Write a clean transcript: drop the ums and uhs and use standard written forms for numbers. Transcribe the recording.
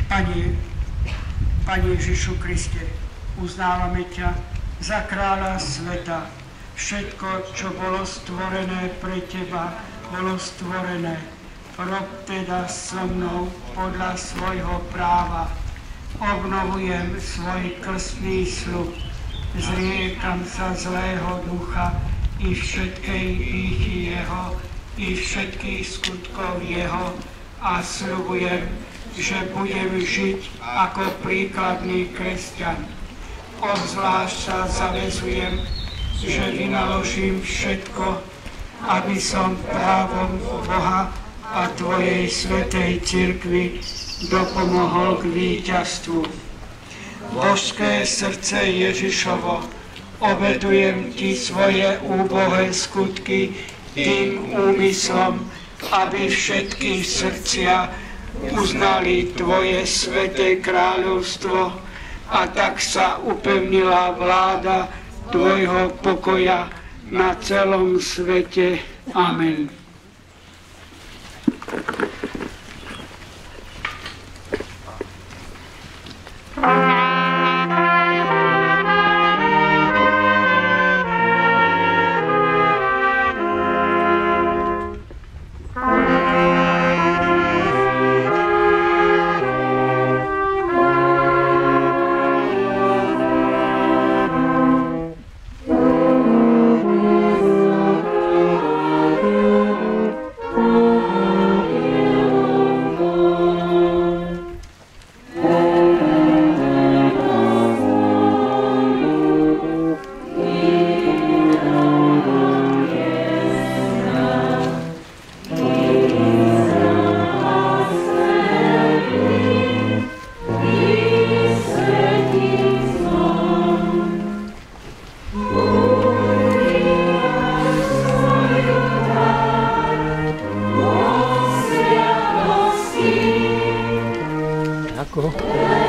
Pane Ježišu Kriste, uznávame ťa za kráľa sveta. Všetko, čo bolo stvorené pre teba, bolo stvorené. Rob teda so mnou podľa svojho práva. Obnovujem svoj krstný sľub. Zriekam sa zlého ducha i všetkej pýchy jeho, i všetkých skutkov jeho a sľubujem, že budem žiť ako príkladný kresťan. Obzvlášť sa zaväzujem, že vynaložím všetko, aby som právom Boha a Tvojej svätej cirkvi dopomohol k víťazstvu. Božské srdce Ježišovo, obetujem Ti svoje úbohé skutky tým úmyslom, aby všetky srdcia uznali Tvoje sväté kráľovstvo a tak sa upevnila vláda Tvojho pokoja na celom svete. Amen. Ako?